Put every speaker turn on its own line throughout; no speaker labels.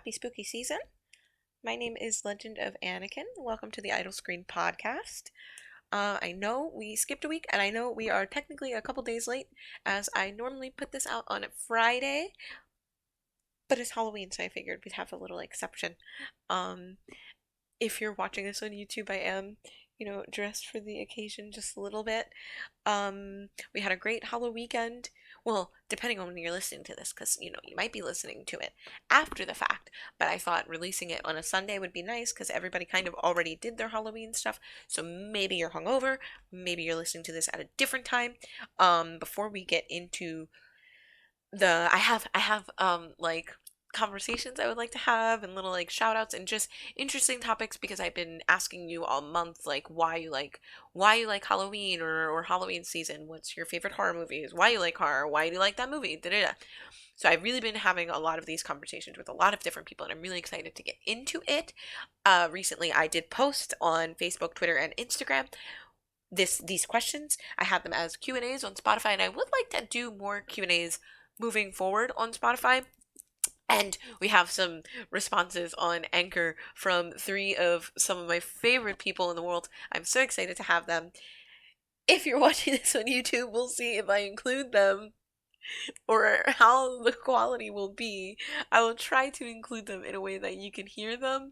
happy spooky season. My name is Legend of Anakin. Welcome to the Idle Screen podcast. I know we skipped a week, and I know we are technically a couple days late, as I normally put this out on a Friday, but it's Halloween, so I figured we'd have a little exception. Um, if you're watching this on YouTube, I am, dressed for the occasion just a little bit. We had a great Halloween weekend. Well, depending on when you're listening to this, because you might be listening to it after the fact. But I thought releasing it on a Sunday would be nice because everybody kind of already did their Halloween stuff. So maybe you're hungover, maybe you're listening to this at a different time. Before we get into I have conversations I would like to have and little like shout outs and just interesting topics because I've been asking you all month like why you like Halloween or Halloween season. What's your favorite horror movies? Why you like horror? Why do you like that movie? Da da da. So I've really been having a lot of these conversations with a lot of different people and I'm really excited to get into it. Recently I did post on Facebook, Twitter, and Instagram these questions. I had them as Q&As on Spotify and I would like to do more Q&As moving forward on Spotify. And we have some responses on Anchor from three of some of my favorite people in the world. I'm so excited to have them. If you're watching this on YouTube, we'll see if I include them or how the quality will be. I will try to include them in a way that you can hear them.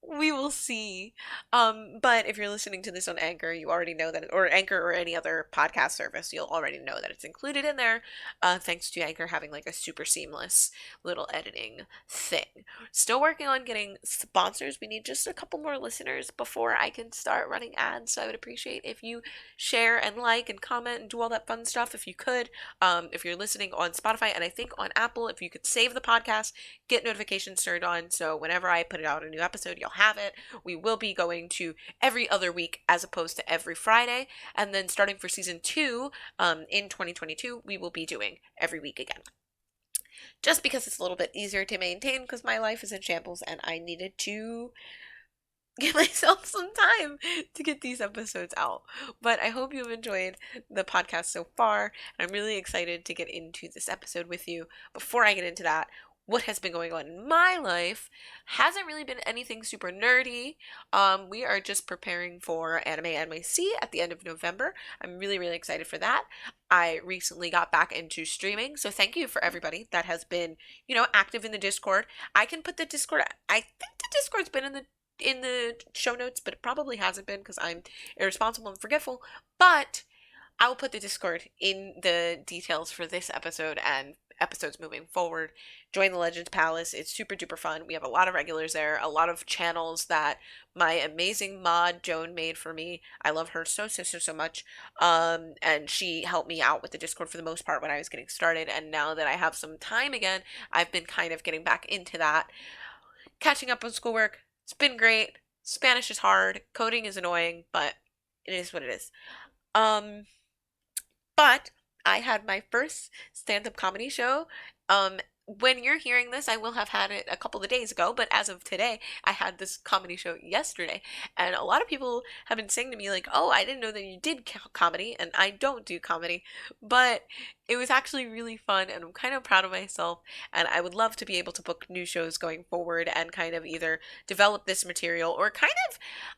We will see. But if you're listening to this on Anchor, you already know that, or Anchor or any other podcast service, you'll already know that it's included in there. Thanks to Anchor having like a super seamless little editing thing. Still working on getting sponsors. We need just a couple more listeners before I can start running ads. So I would appreciate if you share and like and comment and do all that fun stuff if you could. If you're listening on Spotify and I think on Apple, if you could save the podcast, get notifications turned on so whenever I put out a new episode, you'll have it. We will be going to every other week as opposed to every Friday. And then starting for season 2 in 2022, we will be doing every week again. Just because it's a little bit easier to maintain because my life is in shambles and I needed to give myself some time to get these episodes out. But I hope you've enjoyed the podcast so far. I'm really excited to get into this episode with you. Before I get into that, what has been going on in my life hasn't really been anything super nerdy. We are just preparing for Anime NYC at the end of November. I'm really, really excited for that. I recently got back into streaming, so thank you for everybody that has been, active in the Discord. I can put the Discord. I think the Discord's been in the show notes, but it probably hasn't been because I'm irresponsible and forgetful. But I will put the Discord in the details for this episode and episodes moving forward. Join the Legends Palace. It's super duper fun. We have a lot of regulars there, a lot of channels that my amazing mod Joan made for me. I love her so much. And she helped me out with the Discord for the most part when I was getting started. And now that I have some time again, I've been kind of getting back into that. Catching up on schoolwork. It's been great. Spanish is hard. Coding is annoying, but it is what it is. But I had my first stand-up comedy show. When you're hearing this, I will have had it a couple of days ago, but as of today, I had this comedy show yesterday. And a lot of people have been saying to me, like, oh, I didn't know that you did comedy, and I don't do comedy. But it was actually really fun, and I'm kind of proud of myself. And I would love to be able to book new shows going forward and kind of either develop this material or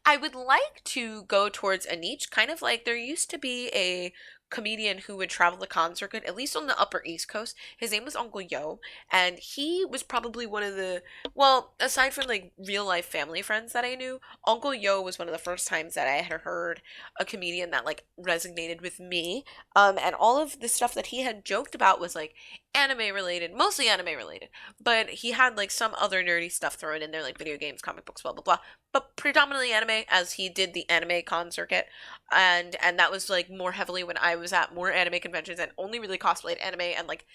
I would like to go towards a niche, kind of like there used to be a comedian who would travel the con circuit, at least on the Upper East Coast. His name was Uncle Yo, and he was probably one of the, well, aside from like real life family friends that I knew, Uncle Yo was one of the first times that I had heard a comedian that like resonated with me. And all of the stuff that he had joked about was like anime related, mostly anime related, but he had like some other nerdy stuff thrown in there, like video games, comic books, blah blah blah, but predominantly anime, as he did the anime con circuit, and that was like more heavily when I was at more anime conventions and only really cosplayed anime and like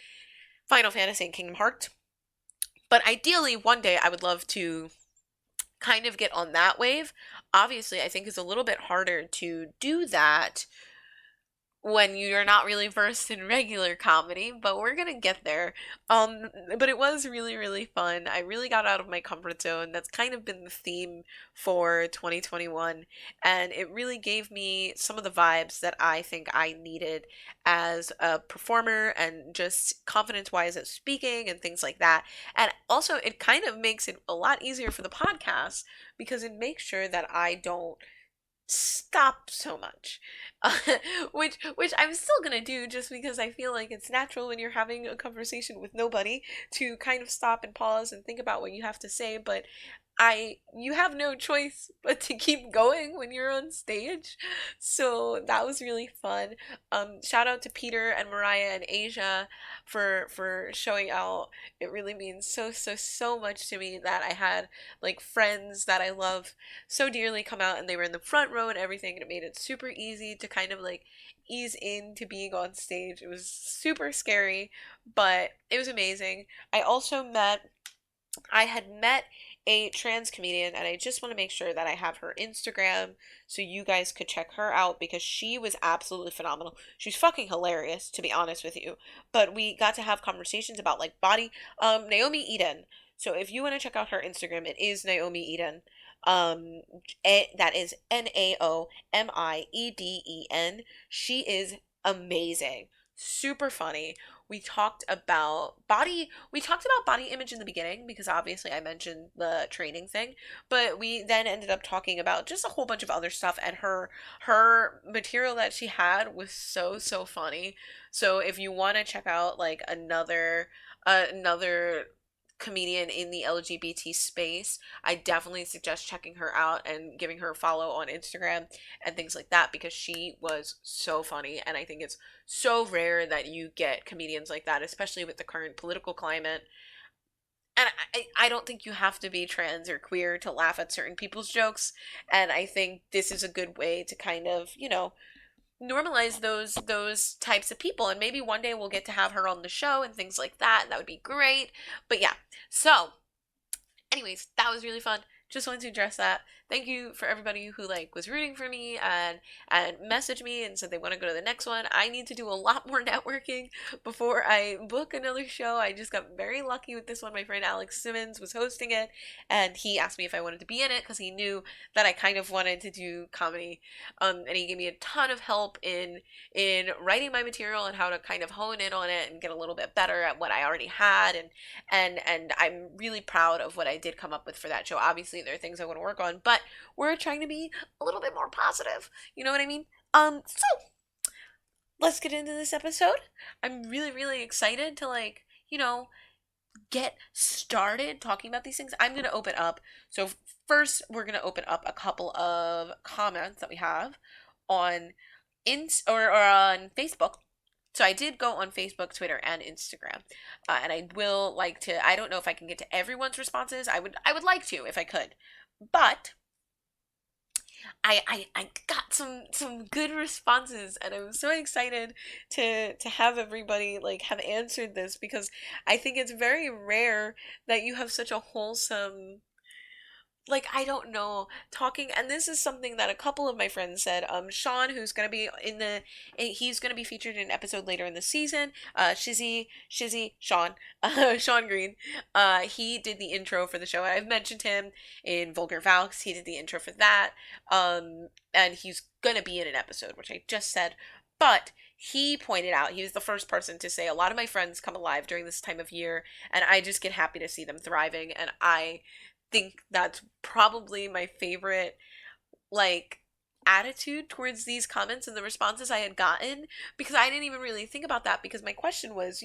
Final Fantasy and Kingdom Hearts. But ideally, one day I would love to kind of get on that wave. Obviously, I think it's a little bit harder to do that when you're not really versed in regular comedy, but we're gonna get there. Um, but it was really, really fun. I really got out of my comfort zone. That's kind of been the theme for 2021, and it really gave me some of the vibes that I think I needed as a performer and just confidence-wise at speaking and things like that. And also, it kind of makes it a lot easier for the podcast because it makes sure that I don't stop so much. uh, which I'm still gonna do just because I feel like it's natural when you're having a conversation with nobody to kind of stop and pause and think about what you have to say, but I you have no choice but to keep going when you're on stage. So that was really fun. Shout out to Peter and Mariah and Asia for showing out. It really means so much to me that I had like friends that I love so dearly come out and they were in the front row and everything, and it made it super easy to kind of like ease into being on stage. It was super scary, but it was amazing. I had met a trans comedian, and I just want to make sure that I have her Instagram so you guys could check her out because she was absolutely phenomenal. She's fucking hilarious, to be honest with you. But we got to have conversations about like body. Naomi Eden. So if you want to check out her Instagram, it is Naomi Eden. Um, that is Naomieden. She is amazing, super funny. We talked about body image in the beginning because obviously I mentioned the training thing, but we then ended up talking about just a whole bunch of other stuff, and her material that she had was so funny. So if you want to check out like another comedian in the LGBT space, I definitely suggest checking her out and giving her a follow on Instagram and things like that because she was so funny, and I think it's so rare that you get comedians like that, especially with the current political climate. And I don't think you have to be trans or queer to laugh at certain people's jokes. And I think this is a good way to kind of, normalize those types of people. And maybe one day we'll get to have her on the show and things like that. That would be great. But yeah. So anyways, that was really fun. Just wanted to address that. Thank you for everybody who like was rooting for me and messaged me and said they want to go to the next one. I need to do a lot more networking before I book another show. I just got very lucky with this one. My friend Alex Simmons was hosting it, and he asked me if I wanted to be in it because he knew that I kind of wanted to do comedy. And he gave me a ton of help in writing my material and how to kind of hone in on it and get a little bit better at what I already had, and I'm really proud of what I did come up with for that show. Obviously, there are things I want to work on, but we're trying to be a little bit more positive. You know what I mean? So let's get into this episode. I'm really excited to get started talking about these things. I'm gonna open up. So first, we're gonna open up a couple of comments that we have on or on Facebook. So I did go on Facebook, Twitter, and Instagram, and I will like to. I don't know if I can get to everyone's responses. I would like to if I could, but I got some good responses, and I'm so excited to have everybody like have answered this because I think it's very rare that you have such a wholesome, like, I don't know, talking. And this is something that a couple of my friends said. Sean, who's going to be he's going to be featured in an episode later in the season. Shizzy Sean, Sean Green, he did the intro for the show. I've mentioned him in Vulgar Valks. He did the intro for that. And he's going to be in an episode, which I just said. But he pointed out, he was the first person to say, a lot of my friends come alive during this time of year, and I just get happy to see them thriving. And I think that's probably my favorite like attitude towards these comments and the responses I had gotten, because I didn't even really think about that, because my question was,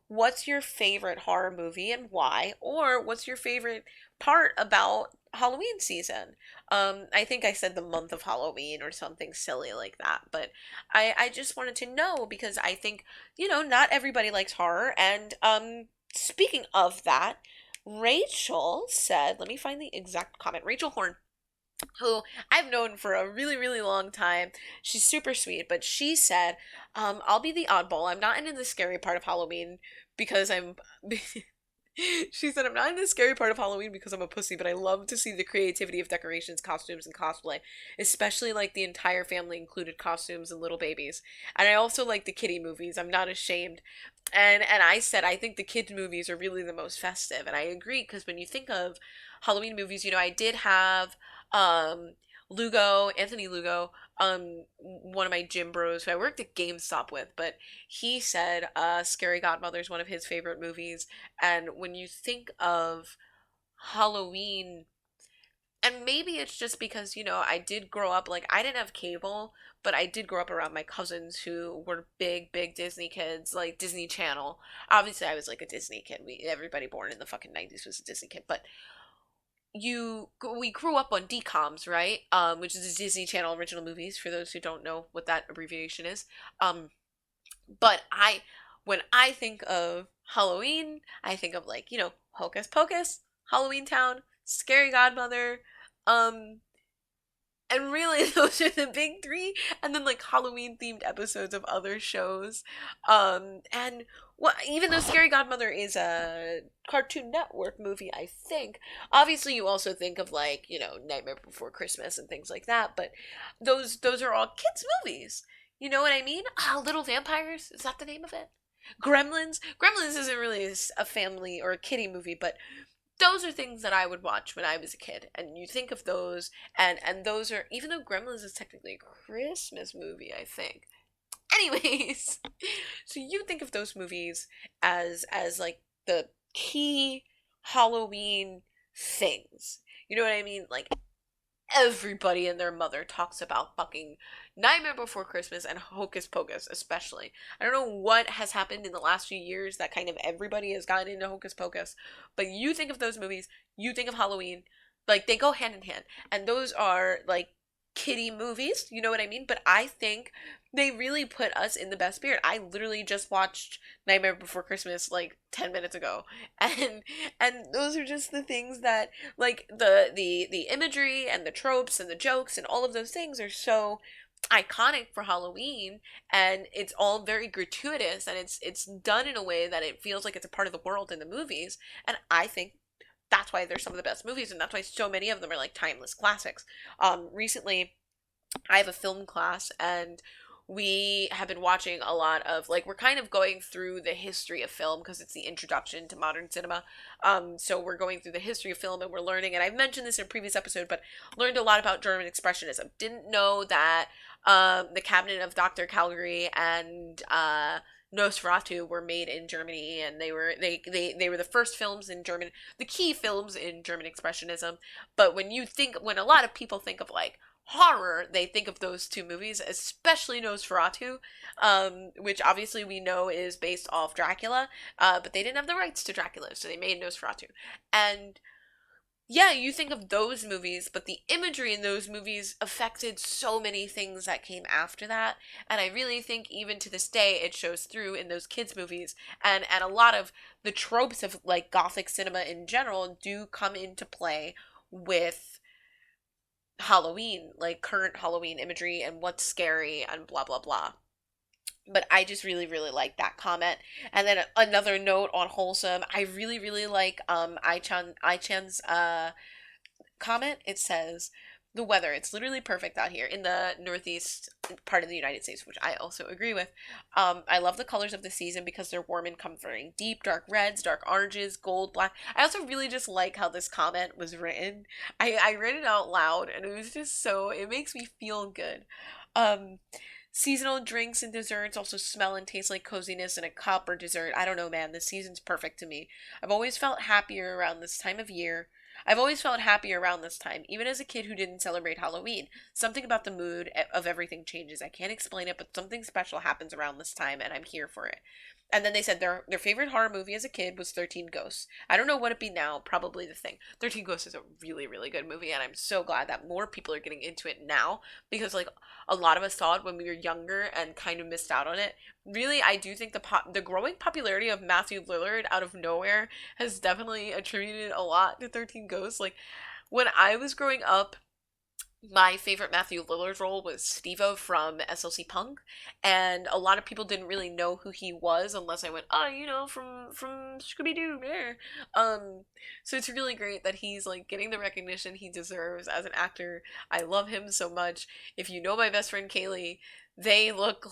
what's your favorite horror movie and why, or what's your favorite part about Halloween season? I think I said the month of Halloween or something silly like that, but I just wanted to know because I think, not everybody likes horror. And speaking of that, Rachel said, let me find the exact comment. Rachel Horn, who I've known for a really long time. She's super sweet, but she said, I'll be the oddball. I'm not into the scary part of Halloween because I'm She said, I'm not in the scary part of Halloween because I'm a pussy, but I love to see the creativity of decorations, costumes, and cosplay, especially like the entire family included costumes and little babies. And I also like the kiddie movies. I'm not ashamed. And I said I think the kids movies are really the most festive, and I agree because when you think of Halloween movies, I did have um Anthony Lugo, one of my gym bros who I worked at GameStop with, but he said Scary Godmother is one of his favorite movies. And when you think of Halloween, and maybe it's just because, I did grow up, like, I didn't have cable, but I did grow up around my cousins who were big, big Disney kids, like Disney Channel. Obviously, I was like a Disney kid. Everybody born in the fucking 90s was a Disney kid, but we grew up on DCOMs, right? Which is the Disney Channel original movies, for those who don't know what that abbreviation is. Um, but when I think of Halloween, I think of like, Hocus Pocus, Halloween Town, Scary Godmother, um, and really those are the big three, and then like Halloween themed episodes of other shows. And well, even though Scary Godmother is a Cartoon Network movie, I think, obviously you also think of like, Nightmare Before Christmas and things like that, but those are all kids movies. You know what I mean? Ah, Little Vampires, is that the name of it? Gremlins. Gremlins isn't really a family or a kiddie movie, but those are things that I would watch when I was a kid. And you think of those, and those are, even though Gremlins is technically a Christmas movie, I think. Anyways, so you think of those movies as like the key Halloween things. You know what I mean? Like everybody and their mother talks about fucking Nightmare Before Christmas and Hocus Pocus, especially. I don't know what has happened in the last few years that kind of everybody has gotten into Hocus Pocus, but you think of those movies, you think of Halloween, like they go hand in hand. And those are like kiddie movies, you know what I mean? But I think they really put us in the best spirit. I literally just watched Nightmare Before Christmas like 10 minutes ago. And those are just the things that like the imagery and the tropes and the jokes and all of those things are so iconic for Halloween, and it's all very gratuitous, and it's done in a way that it feels like it's a part of the world in the movies. And I think that's why they're some of the best movies, and that's why so many of them are like timeless classics. Recently I have a film class, and we have been watching a lot of like we're kind of going through the history of film because it's the introduction to modern cinema. So we're going through the history of film, and we're learning, and I've mentioned this in a previous episode, but learned a lot about German expressionism. Didn't know that the Cabinet of Dr. Calgary and Nosferatu were made in Germany, and they were the first films in German, the key films in German expressionism. But when a lot of people think of like horror, they think of those two movies, especially Nosferatu, which obviously we know is based off Dracula, but they didn't have the rights to Dracula, so they made Nosferatu. And yeah, you think of those movies, but the imagery in those movies affected so many things that came after that. And I really think even to this day it shows through in those kids movies, and a lot of the tropes of like gothic cinema in general do come into play with Halloween, like current Halloween imagery and what's scary and blah blah blah. But I just really really like that comment. And then another note on wholesome, I really really like I Chan's comment. It says the weather, it's literally perfect out here in the northeast part of the United States, which I also agree with. I love the colors of the season because they're warm and comforting. Deep dark reds, dark oranges, gold, black. I also really just like how this comment was written. I read it out loud, and it was just so, it makes me feel good. Um, Seasonal drinks and desserts also smell and taste like coziness in a cup or dessert. I don't know, man. This season's perfect to me. I've always felt happier around this time of year. I've always felt happier around this time, even as a kid who didn't celebrate Halloween. Something about the mood of everything changes. I can't explain it, but something special happens around this time, and I'm here for it. And then they said their favorite horror movie as a kid was 13 Ghosts. I don't know what it'd be now, probably The Thing. 13 Ghosts is a really, really good movie, and I'm so glad that more people are getting into it now, because like a lot of us saw it when we were younger and kind of missed out on it. Really, I do think the growing popularity of Matthew Lillard out of nowhere has definitely attributed a lot to 13 Ghosts. Like when I was growing up, My favorite Matthew Lillard role was Steve-O from SLC Punk, and a lot of people didn't really know who he was unless I went, oh, from Scooby Doo. There. So it's really great that he's like getting the recognition he deserves as an actor. I love him so much. If you know my best friend Kaylee, they look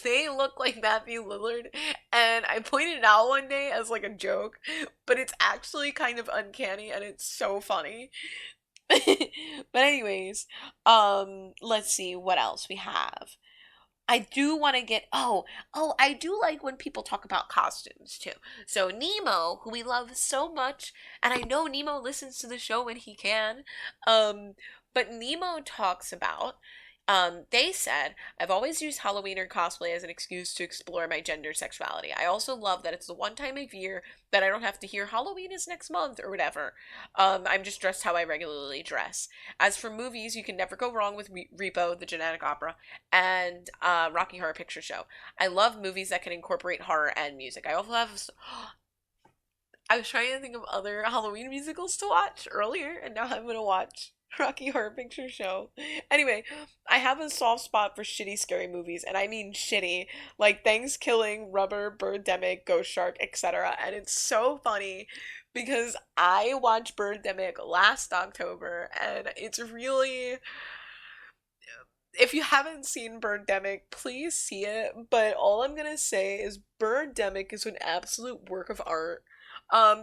they look like Matthew Lillard, and I pointed it out one day as like a joke, but it's actually kind of uncanny and it's so funny. But anyways, let's see what else we have. I do want to get I do like when people talk about costumes too. So Nemo, who we love so much, and I know Nemo listens to the show when he can. But Nemo talks about they said, I've always used Halloween or cosplay as an excuse to explore my gender sexuality. I also love that it's the one time of year that I don't have to hear Halloween is next month or whatever. I'm just dressed how I regularly dress. As for movies, you can never go wrong with Repo, the Genetic Opera, and Rocky Horror Picture Show. I love movies that can incorporate horror and music. I also have. I was trying to think of other Halloween musicals to watch earlier, and now I'm gonna watch Rocky Horror Picture Show. Anyway, I have a soft spot for shitty scary movies, and I mean shitty, like Thanksgiving, Rubber, Birdemic, Ghost Shark, etc. And it's so funny because I watched Birdemic last October, and it's really, if you haven't seen Birdemic, please see it. But all I'm gonna say is Birdemic is an absolute work of art.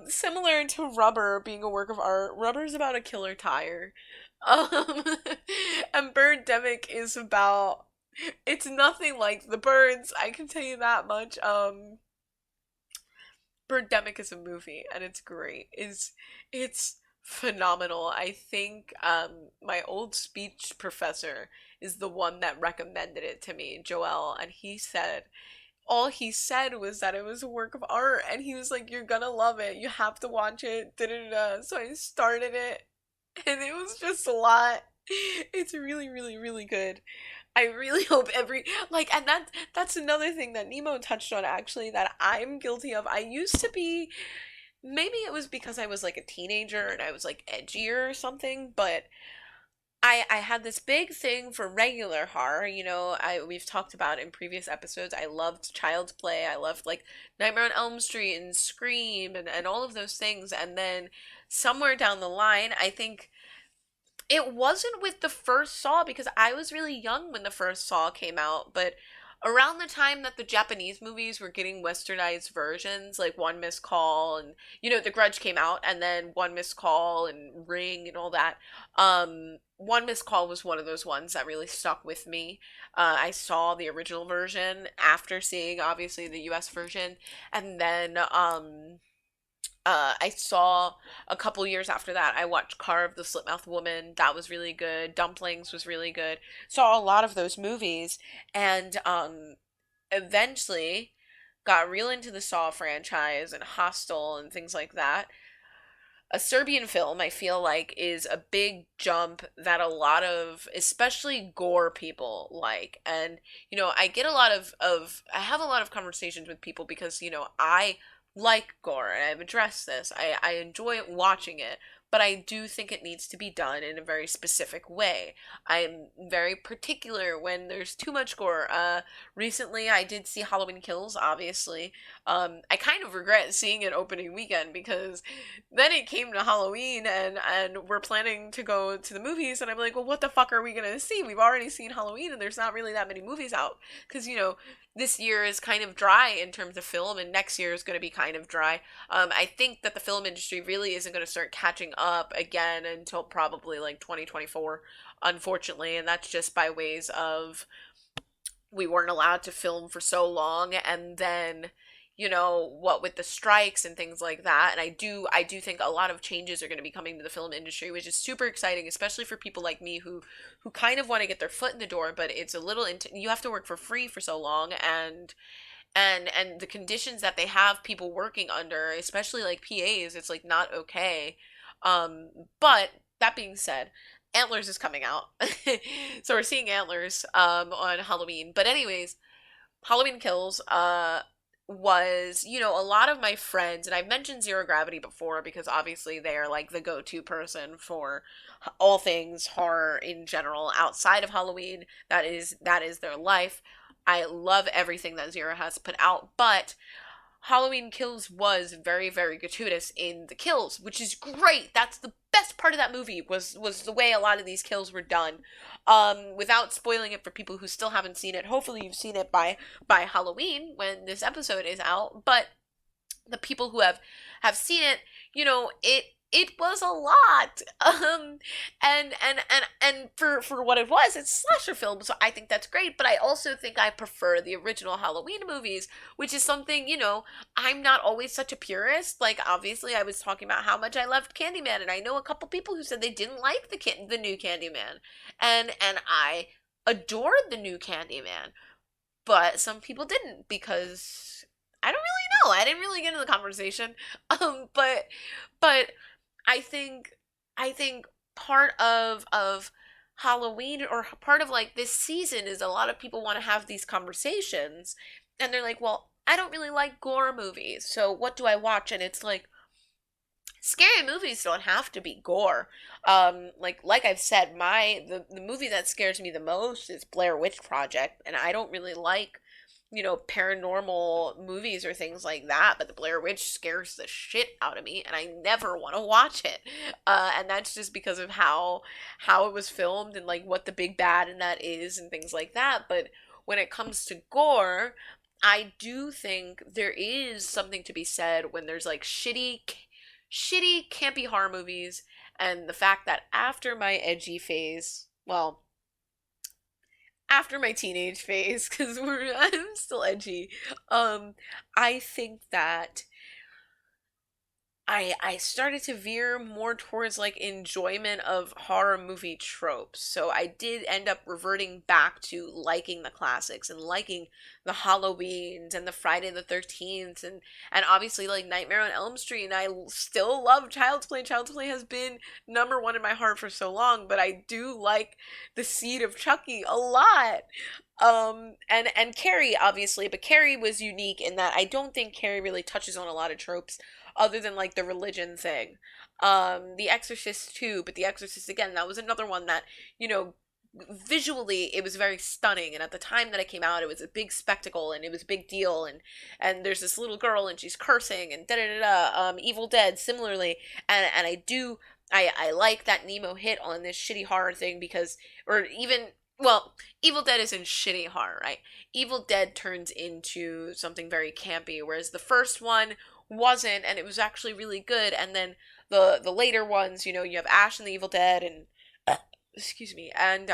Similar to Rubber being a work of art, Rubber's about a killer tire. Um, and Birdemic is about, it's nothing like the birds, I can tell you that much. Birdemic is a movie and it's great. It's phenomenal. I think my old speech professor is the one that recommended it to me, Joel, and he said all he said was that it was a work of art and he was like, you're gonna love it. You have to watch it. Da da da. So I started it and it was just a lot. It's really, really, really good. I really hope every like, and that's another thing that Nemo touched on actually that I'm guilty of. I used to be, maybe it was because I was like a teenager and I was like edgier or something, but I had this big thing for regular horror. We've talked about in previous episodes. I loved Child's Play. I loved like Nightmare on Elm Street and Scream and all of those things. And then somewhere down the line, I think it wasn't with the first Saw because I was really young when the first Saw came out, but around the time that the Japanese movies were getting westernized versions, like One Missed Call and The Grudge came out and then One Missed Call and Ring and all that. One Missed Call was one of those ones that really stuck with me. I saw the original version after seeing obviously the US version, and then I saw a couple years after that, I watched Carve the Slipmouth Woman. That was really good. Dumplings was really good. Saw a lot of those movies and eventually got real into the Saw franchise and Hostel and things like that. A Serbian film, I feel like, is a big jump that a lot of, especially gore people like. And, I get a lot I have a lot of conversations with people because, I like gore and I've addressed this. I enjoy watching it, but I do think it needs to be done in a very specific way. I'm very particular when there's too much gore. Recently I did see Halloween Kills, obviously. I kind of regret seeing it opening weekend because then it came to Halloween and we're planning to go to the movies and I'm like, well, what the fuck are we gonna see? We've already seen Halloween and there's not really that many movies out because this year is kind of dry in terms of film and next year is going to be kind of dry. I think that the film industry really isn't going to start catching up again until probably like 2024, unfortunately, and that's just by ways of we weren't allowed to film for so long and then what with the strikes and things like that. And I do think a lot of changes are going to be coming to the film industry, which is super exciting, especially for people like me who kind of want to get their foot in the door, but it's a little you have to work for free for so long, and the conditions that they have people working under, especially like PAs, it's like not okay. But that being said, Antlers is coming out. So we're seeing Antlers on Halloween. But anyways, Halloween Kills was, a lot of my friends, and I've mentioned Zero Gravity before because obviously they are like the go-to person for all things horror in general outside of Halloween. That is their life. I love everything that Zero has put out, but Halloween Kills was very, very gratuitous in the kills, which is great. That's the best part of that movie was the way a lot of these kills were done. Without spoiling it for people who still haven't seen it, hopefully you've seen it by Halloween when this episode is out. But the people who have seen it, it was a lot. And for what it was, it's a slasher film, so I think that's great. But I also think I prefer the original Halloween movies, which is something, I'm not always such a purist. Like, obviously, I was talking about how much I loved Candyman, and I know a couple people who said they didn't like the new Candyman, and I adored the new Candyman, but some people didn't because I don't really know. I didn't really get into the conversation. But I think part of Halloween, or part of like this season, is a lot of people want to have these conversations, and they're like, well, I don't really like gore movies, so what do I watch? And it's like, scary movies don't have to be gore. Like I've said, the movie that scares me the most is Blair Witch Project, and I don't really like, paranormal movies or things like that, but the Blair Witch scares the shit out of me, and I never want to watch it. And that's just because of how it was filmed, and like what the big bad in that is and things like that. But when it comes to gore, I do think there is something to be said when there's like shitty campy horror movies, and the fact that after my edgy phase, well, after my teenage phase, because I'm still edgy, I think that I started to veer more towards like enjoyment of horror movie tropes. So I did end up reverting back to liking the classics and liking the Halloweens and the Friday the 13th, and obviously like Nightmare on Elm Street, and I still love Child's Play. Child's Play has been number one in my heart for so long, but I do like the Seed of Chucky a lot. And Carrie, obviously, but Carrie was unique in that I don't think Carrie really touches on a lot of tropes other than like the religion thing. The Exorcist too, but The Exorcist, again, that was another one that, you know, visually it was very stunning, and at the time that it came out it was a big spectacle and it was a big deal, and there's this little girl and she's cursing and da da da da. Evil Dead similarly, and I like that Nemo hit on this shitty horror thing, because, or even, well, Evil Dead isn't shitty horror, right? Evil Dead turns into something very campy, whereas the first one wasn't, and it was actually really good. And then the later ones, you have Ash and the Evil Dead, and excuse me, and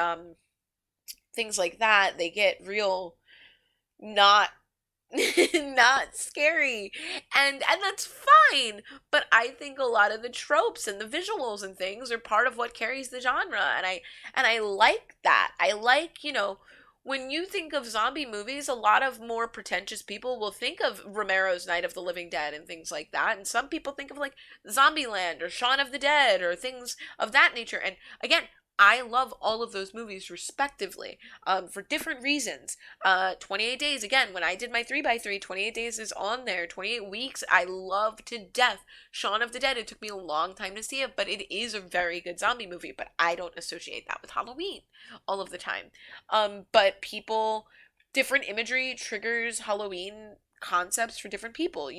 things like that, they get real not not scary, and that's fine. But I think a lot of the tropes and the visuals and things are part of what carries the genre, and I like that. I like, when you think of zombie movies, a lot of more pretentious people will think of Romero's Night of the Living Dead and things like that, and some people think of like Zombieland or Shaun of the Dead or things of that nature. And again, I love all of those movies respectively, for different reasons. 28 Days, again, when I did my 3x3, 28 Days is on there. 28 Weeks, I love to death. Shaun of the Dead, it took me a long time to see it, but it is a very good zombie movie, but I don't associate that with Halloween all of the time. But people, different imagery triggers Halloween concepts for different people,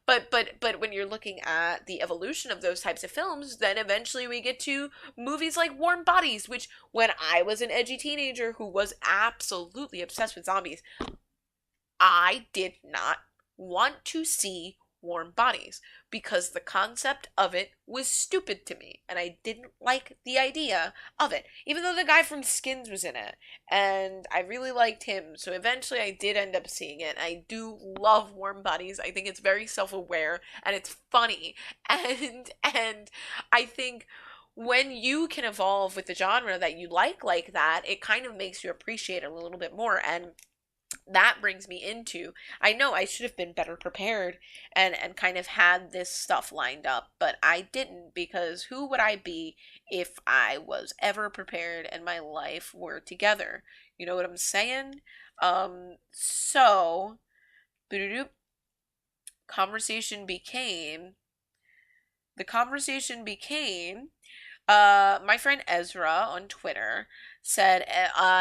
but when you're looking at the evolution of those types of films, then eventually we get to movies like Warm Bodies, which, when I was an edgy teenager who was absolutely obsessed with zombies, I did not want to see Warm Bodies because the concept of it was stupid to me, and I didn't like the idea of it, even though the guy from Skins was in it, and I really liked him. So eventually I did end up seeing it. I do love Warm Bodies. I think it's very self-aware and it's funny, and I think when you can evolve with the genre that you like that, it kind of makes you appreciate it a little bit more. And that brings me into, I know I should have been better prepared and kind of had this stuff lined up, but I didn't, because who would I be if I was ever prepared and my life were together? You know what I'm saying? So conversation became the conversation became my friend Ezra on Twitter said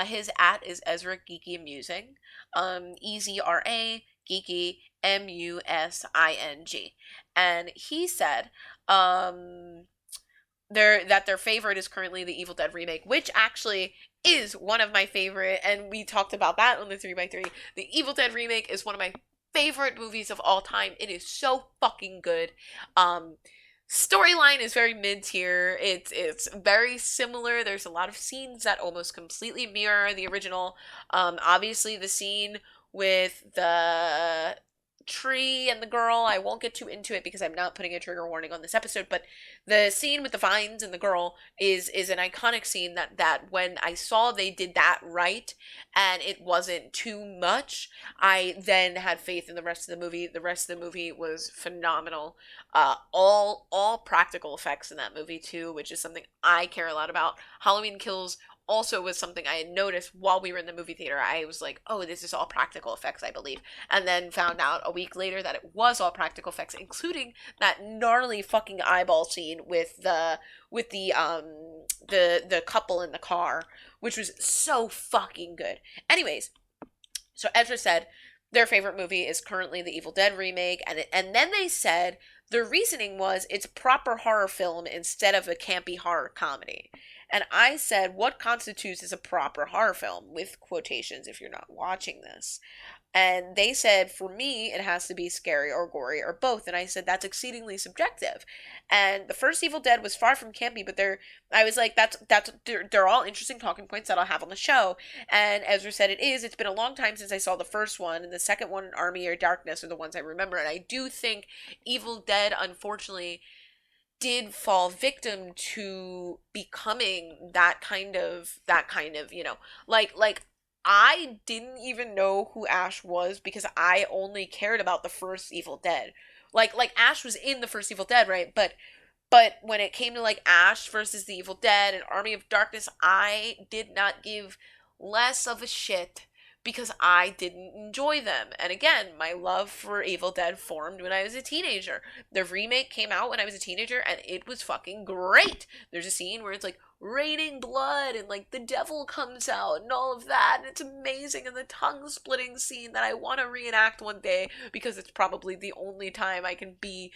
his at is Ezra Geeky Amusing. EZRA Geeky MUSING. And he said their favorite is currently the Evil Dead remake, which actually is one of my favorite, and we talked about that on the 3x3. The Evil Dead remake is one of my favorite movies of all time. It is so fucking good. Um Storyline is very mid-tier. It's very similar. There's a lot of scenes that almost completely mirror the original. Obviously the scene with the tree and the girl, I won't get too into it because I'm not putting a trigger warning on this episode, but the scene with the vines and the girl is an iconic scene that when I saw they did that right and it wasn't too much, I then had faith in the rest of the movie. The rest of the movie was phenomenal. All practical effects in that movie too, which is something I care a lot about. Halloween Kills also was something I had noticed while we were in the movie theater. I was like, oh, this is all practical effects, I believe. And then found out a week later that it was all practical effects, including that gnarly fucking eyeball scene with the couple in the car, which was so fucking good. Anyways, so Ezra said their favorite movie is currently the Evil Dead remake, and then they said their reasoning was it's proper horror film instead of a campy horror comedy. And I said, what constitutes as a proper horror film? With quotations if you're not watching this. And they said, for me, it has to be scary or gory or both. And I said, that's exceedingly subjective. And the first Evil Dead was far from campy, but I was like, they're all interesting talking points that I'll have on the show. And Ezra said it is. It's been a long time since I saw the first one, and the second one, Army or Darkness, are the ones I remember. And I do think Evil Dead, unfortunately, did fall victim to becoming that kind of, like I didn't even know who Ash was because I only cared about the first Evil Dead. Like Ash was in the first Evil Dead, right? But when it came to like Ash versus the Evil Dead and Army of Darkness, I did not give less of a shit because I didn't enjoy them. And again, my love for Evil Dead formed when I was a teenager. The remake came out when I was a teenager and it was fucking great. There's a scene where it's like raining blood and like the devil comes out and all of that, and it's amazing. And the tongue splitting scene that I want to reenact one day because it's probably the only time I can be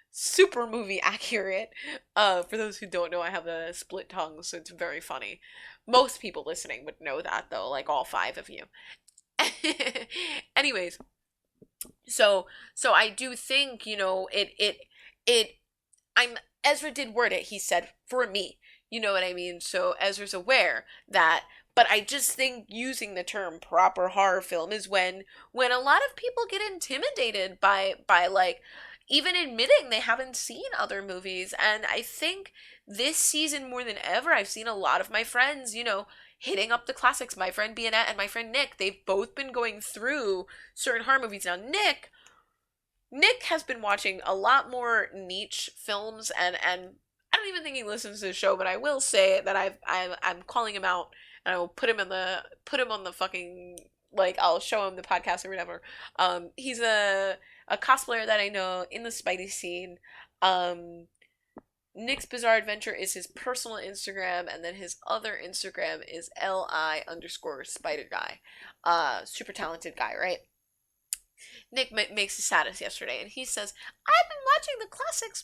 super movie accurate. For those who don't know, I have a split tongue, so it's very funny. Most people listening would know that though, like all five of you. Anyways, so I do think, it I'm Ezra did word it. He said for me. You know what I mean? So Ezra's aware that, but I just think using the term proper horror film is when a lot of people get intimidated by like even admitting they haven't seen other movies. And I think this season more than ever I've seen a lot of my friends, hitting up the classics. My friend Bianette and my friend Nick, they've both been going through certain horror movies. Now Nick has been watching a lot more niche films, and I don't even think he listens to the show, but I will say that I'm calling him out, and I will put him on the fucking, like, I'll show him the podcast or whatever. He's a cosplayer that I know in the Spidey scene. Nick's Bizarre Adventure is his personal Instagram, and then his other Instagram is li_spider guy. Super talented guy, right? Nick makes a status yesterday, and he says, I've been watching the classics,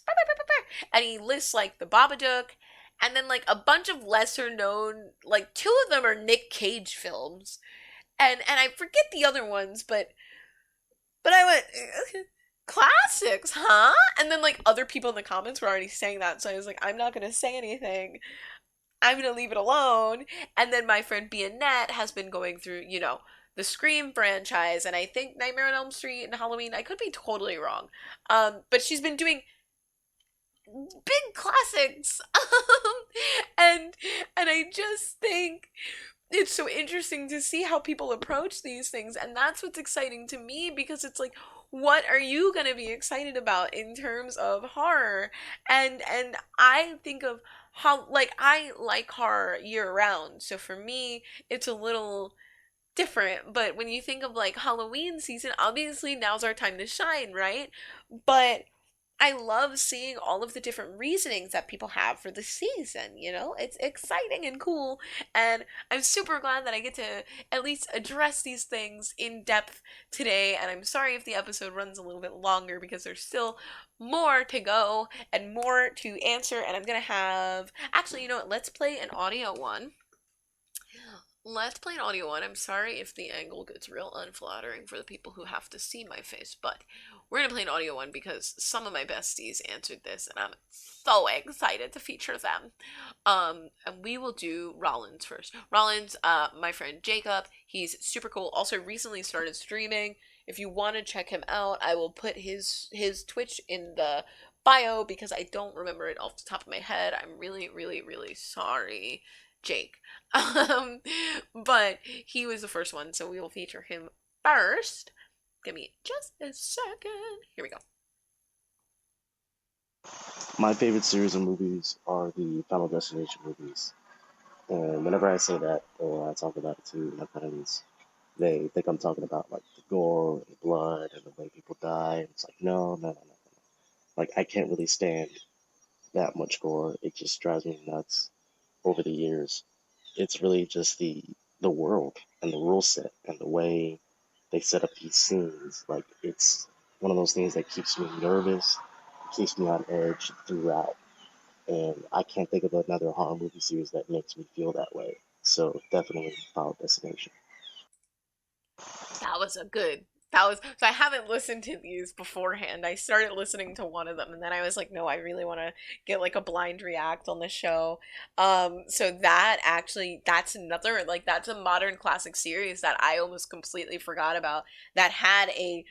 and he lists like the Babadook, and then like a bunch of lesser known, like two of them are Nick Cage films, and I forget the other ones, but I went, classics, huh? And then like other people in the comments were already saying that, so I was like, I'm not gonna say anything. I'm gonna leave it alone. And then my friend Bianette has been going through, the Scream franchise, and I think Nightmare on Elm Street and Halloween. I could be totally wrong. But she's been doing big classics. and and I just think it's so interesting to see how people approach these things, and that's what's exciting to me because it's like, what are you going to be excited about in terms of horror? And I think of how, like, I like horror year round, so for me it's a little different. But when you think of like Halloween season, obviously now's our time to shine, right? But I love seeing all of the different reasonings that people have for the season, you know? It's exciting and cool, and I'm super glad that I get to at least address these things in depth today, and I'm sorry if the episode runs a little bit longer because there's still more to go and more to answer, and I'm gonna have... Actually, you know what? Let's play an audio one. Let's play an audio one. I'm sorry if the angle gets real unflattering for the people who have to see my face, but we're gonna play an audio one because some of my besties answered this and I'm so excited to feature them. And we will do Rollins first. Rollins, my friend Jacob, he's super cool. Also recently started streaming. If you want to check him out, I will put his Twitch in the bio because I don't remember it off the top of my head. I'm really, really, really sorry, Jake. Um, but he was the first one, so we will feature him first. Give me just a second. Here we go.
My favorite series of movies are the Final Destination movies. And whenever I say that, or I talk about it to my friends, they think I'm talking about like the gore and the blood and the way people die. It's like, no, no, no, no. Like, I can't really stand that much gore. It just drives me nuts over the years. It's really just the world and the rule set and the way they set up these scenes. Like, it's one of those things that keeps me nervous, keeps me on edge throughout. And I can't think of another horror movie series that makes me feel that way. So definitely Final Destination.
That was a good. That was so. I haven't listened to these beforehand. I started listening to one of them, and then I was like, no, I really want to get like a blind react on the show. So that actually, that's another like that's a modern classic series that I almost completely forgot about. That had a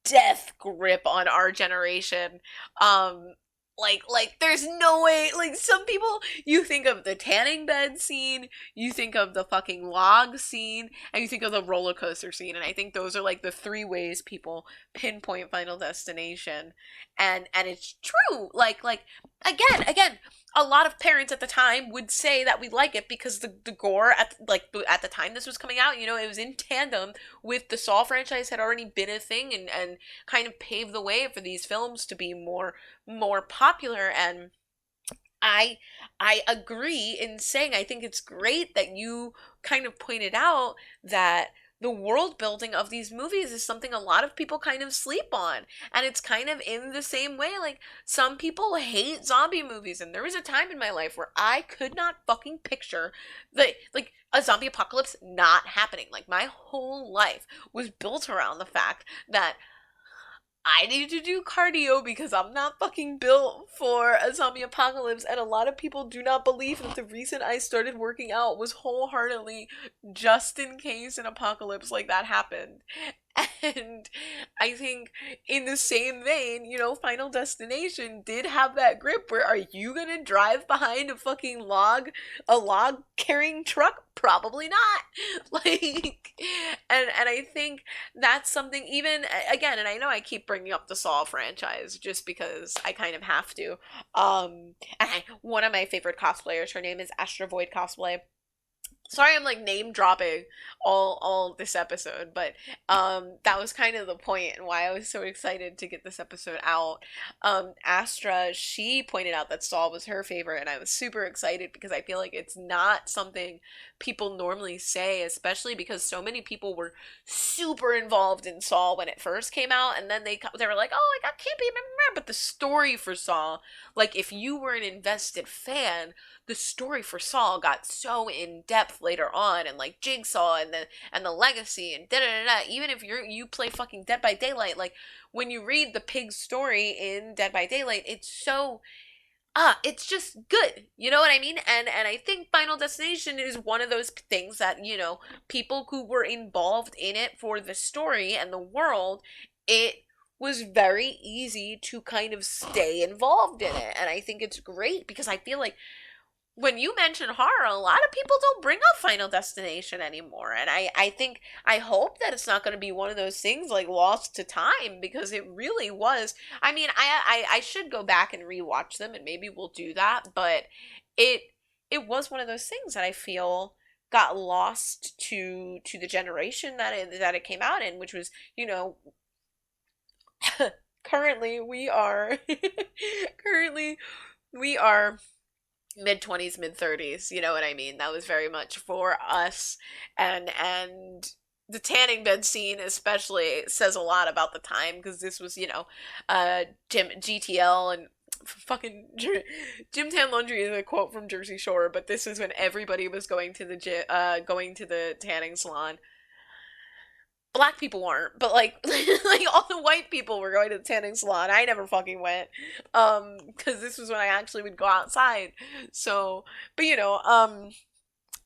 death grip on our generation. Um like there's no way, like some people, you think of the tanning bed scene, you think of the fucking log scene, and you think of the roller coaster scene, and I think those are like the three ways people pinpoint Final Destination. And it's true. Like again, a lot of parents at the time would say that we like it because the gore at the time this was coming out, you know, it was in tandem with the Saw franchise had already been a thing, and kind of paved the way for these films to be more popular. And I I agree in saying I think it's great that you kind of pointed out that the world building of these movies is something a lot of people kind of sleep on. And it's kind of in the same way, like some people hate zombie movies, and there was a time in my life where I could not fucking picture the like a zombie apocalypse not happening. Like my whole life was built around the fact that I need to do cardio because I'm not fucking built for a zombie apocalypse. And a lot of people do not believe that the reason I started working out was wholeheartedly just in case an apocalypse like that happened. And I think in the same vein, you know, Final Destination did have that grip where are you gonna drive behind a log carrying truck? Probably not. Like, and I think that's something even again, and I know I keep bringing up the Saw franchise just because I kind of have to. One of my favorite cosplayers, her name is Astra Void Cosplay. Sorry, I'm like name dropping all this episode, but that was kind of the point and why I was so excited to get this episode out. Astra, she pointed out that Saw was her favorite, and I was super excited because I feel like it's not something people normally say, especially because so many people were super involved in Saw when it first came out, and then they were like, oh, like I can't be, but the story for Saw, like if you were an invested fan, the story for Saul got so in depth later on, and like Jigsaw and the legacy and da da da. Even if you play fucking Dead by Daylight, like when you read the pig's story in Dead by Daylight, it's so it's just good. You know what I mean? And I think Final Destination is one of those things that, you know, people who were involved in it for the story and the world, it was very easy to kind of stay involved in it. And I think it's great because I feel like when you mention horror, a lot of people don't bring up Final Destination anymore. And I think, I hope that it's not going to be one of those things like lost to time because it really was. I mean, I should go back and rewatch them and maybe we'll do that. But it, it was one of those things that I feel got lost to the generation that it came out in, which was, currently we are currently we are mid 20s, mid 30s, you know what I mean? That was very much for us, and the tanning bed scene especially says a lot about the time, because this was, Jim GTL and fucking Jim Tan Laundry is a quote from Jersey Shore, but this is when everybody was going to going to the tanning salon. Black people weren't, but like like all the white people were going to the tanning salon. I never fucking went. Because this was when I actually would go outside. So, but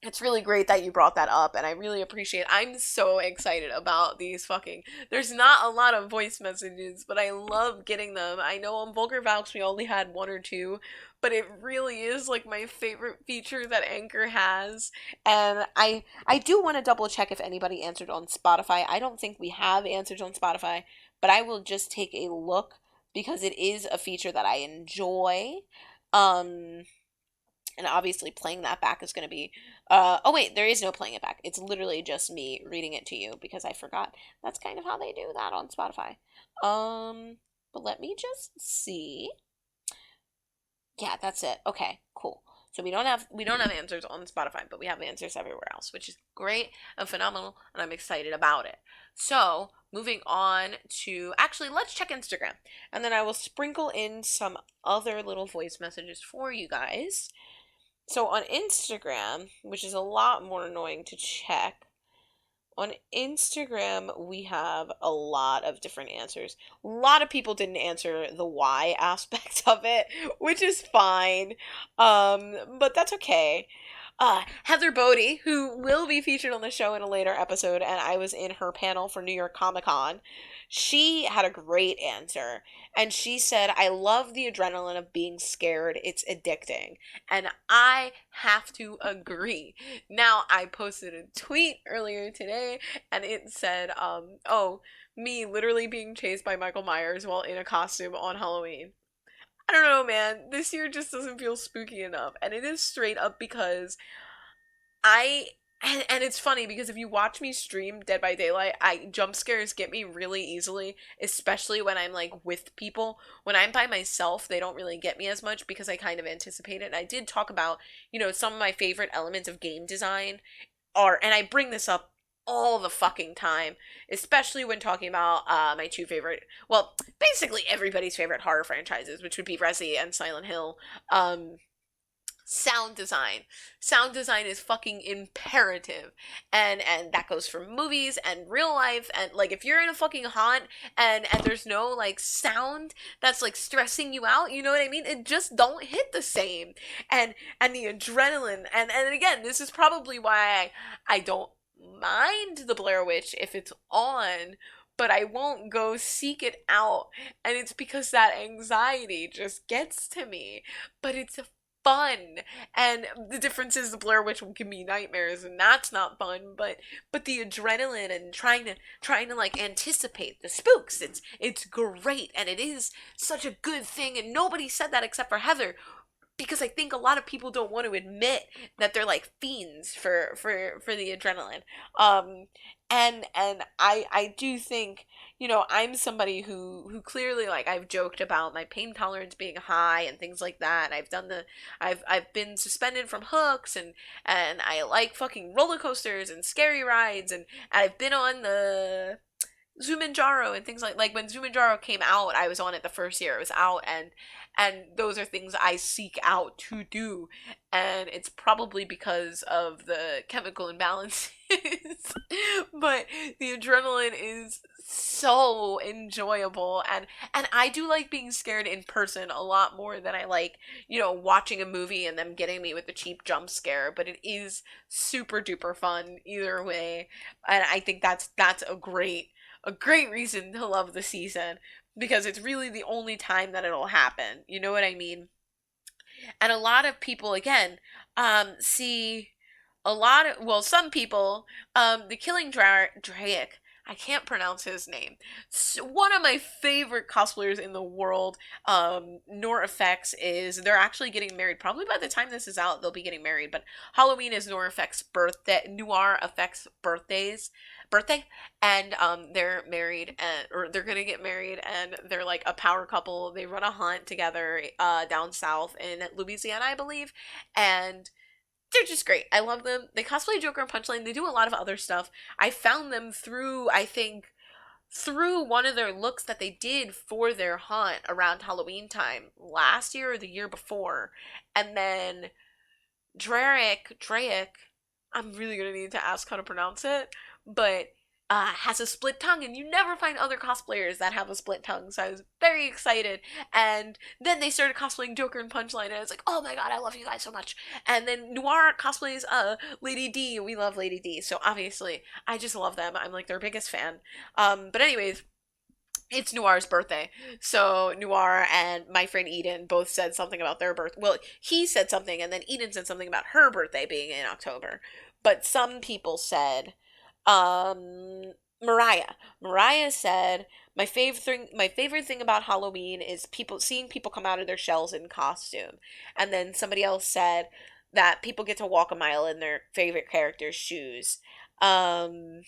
it's really great that you brought that up, and I really appreciate it. I'm so excited about these fucking. There's not a lot of voice messages, but I love getting them. I know on Vulgar Valks we only had one or two, but it really is like my favorite feature that Anchor has. And I do want to double check if anybody answered on Spotify. I don't think we have answered on Spotify, but I will just take a look because it is a feature that I enjoy. Um and obviously playing that back is going to be oh wait, there is no playing it back. It's literally just me reading it to you because I forgot that's kind of how they do that on Spotify. But let me just see. Yeah, that's it. Okay, cool. So we don't have answers on Spotify, but we have answers everywhere else, which is great and phenomenal, and I'm excited about it. So, moving on to, actually, let's check Instagram, and then I will sprinkle in some other little voice messages for you guys. So on Instagram, which is a lot more annoying to check, on Instagram we have a lot of different answers. A lot of people didn't answer the why aspect of it, which is fine. But that's okay. Heather Bodie, who will be featured on the show in a later episode, and I was in her panel for New York Comic Con, she had a great answer. And she said, I love the adrenaline of being scared. It's addicting. And I have to agree. Now, I posted a tweet earlier today, and it said, oh, me literally being chased by Michael Myers while in a costume on Halloween. I don't know, man. This year just doesn't feel spooky enough. And it is straight up because I and it's funny because if you watch me stream Dead by Daylight, I jump scares get me really easily, especially when I'm like with people. When I'm by myself, they don't really get me as much because I kind of anticipate it. And I did talk about, some of my favorite elements of game design are, and I bring this up all the fucking time, especially when talking about my two favorite, well, basically everybody's favorite horror franchises, which would be Resi and Silent Hill. Um, sound design is fucking imperative, and that goes for movies and real life. And like if you're in a fucking haunt and there's no like sound that's like stressing you out, you know what I mean, it just don't hit the same. And the adrenaline, and again, this is probably why I don't mind the Blair Witch if it's on, but I won't go seek it out. And it's because that anxiety just gets to me. But it's fun. And the difference is the Blair Witch will give me nightmares, and that's not fun. But the adrenaline and trying to like anticipate the spooks, it's great, and it is such a good thing. And nobody said that except for Heather, because I think a lot of people don't want to admit that they're like fiends for the adrenaline. Um and I do think, I'm somebody who clearly, like, I've joked about my pain tolerance being high and things like that. I've been suspended from hooks, and I like fucking roller coasters and scary rides, and I've been on the Zumanjaro and things like when Zumanjaro came out, I was on it the first year it was out, and those are things I seek out to do, and it's probably because of the chemical imbalances. But the adrenaline is so enjoyable, and I do like being scared in person a lot more than I like, watching a movie and them getting me with the cheap jump scare. But it is super duper fun either way, and I think that's a great reason to love the season, because it's really the only time that it'll happen. You know what I mean? And a lot of people, again, see a lot of, well, some people, the Killing Drake I can't pronounce his name. One of my favorite cosplayers in the world, Nor Effects, is they're actually getting married. Probably by the time this is out, they'll be getting married. But Halloween is Nor Effects' birthday, Noir Effects' birthday, and they're married and or they're gonna get married, and they're like a power couple. They run a hunt together, down south in Louisiana, I believe, and they're just great. I love them. They cosplay Joker and Punchline. They do a lot of other stuff. I found them through, I think, through one of their looks that they did for their hunt around Halloween time last year or the year before. And then Drake, I'm really gonna need to ask how to pronounce it, but has a split tongue, and you never find other cosplayers that have a split tongue. So I was very excited, and then they started cosplaying Joker and Punchline, and I was like, oh my god, I love you guys so much. And then Noir cosplays Lady D. We love Lady D, so obviously I just love them. I'm like their biggest fan. But anyways, it's Noir's birthday. So Noir and my friend Eden both said something about their birth. Well, he said something, and then Eden said something about her birthday being in October. But some people said, Mariah. Mariah said, my favorite thing about Halloween is seeing people come out of their shells in costume. And then somebody else said that people get to walk a mile in their favorite character's shoes. Um,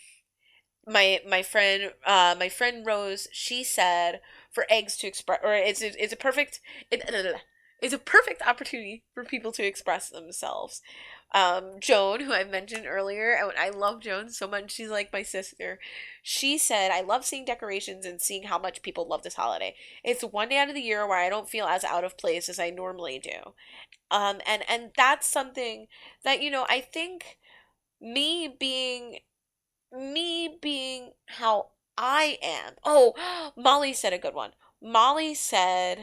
my friend Rose, she said for eggs to express, or it's a perfect opportunity for people to express themselves. Joan, who I mentioned earlier, and I love Joan so much, she's like my sister. She said, I love seeing decorations and seeing how much people love this holiday. It's one day out of the year where I don't feel as out of place as I normally do. And that's something that, I think me being how I am. Oh, Molly said a good one. Molly said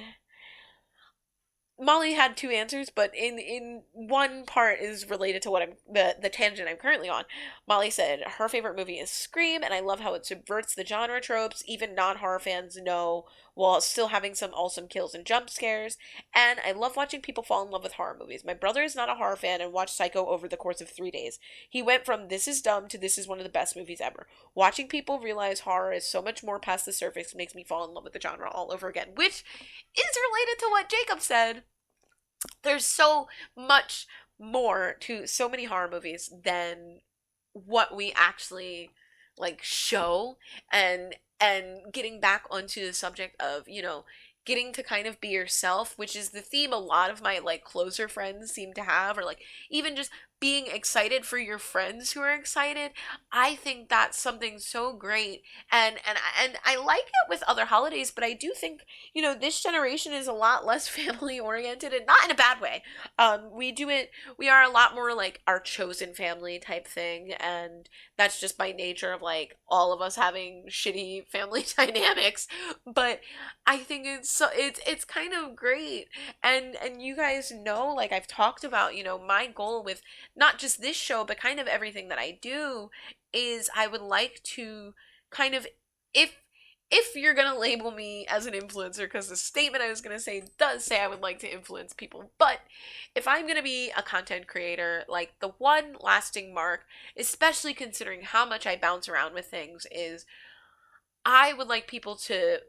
Molly had two answers, but in one part is related to what the tangent I'm currently on. Molly said her favorite movie is Scream, and I love how it subverts the genre tropes even non-horror fans know, while still having some awesome kills and jump scares. And I love watching people fall in love with horror movies. My brother is not a horror fan and watched Psycho over the course of 3 days. He went from this is dumb to this is one of the best movies ever. Watching people realize horror is so much more past the surface makes me fall in love with the genre all over again, which is related to what Jacob said. There's so much more to so many horror movies than what we actually like show, and getting back onto the subject of, getting to kind of be yourself, which is the theme a lot of my like closer friends seem to have, or like even just being excited for your friends who are excited. I think that's something so great, and I like it with other holidays, but I do think, this generation is a lot less family oriented, and not in a bad way. We are a lot more like our chosen family type thing, and that's just by nature of like all of us having shitty family dynamics. But I think it's kind of great. And you guys know, like I've talked about, my goal with not just this show but kind of everything that I do is I would like to kind of, if you're gonna label me as an influencer, because the statement I was gonna say does say I would like to influence people, but if I'm gonna be a content creator, like the one lasting mark, especially considering how much I bounce around with things, is I would like people to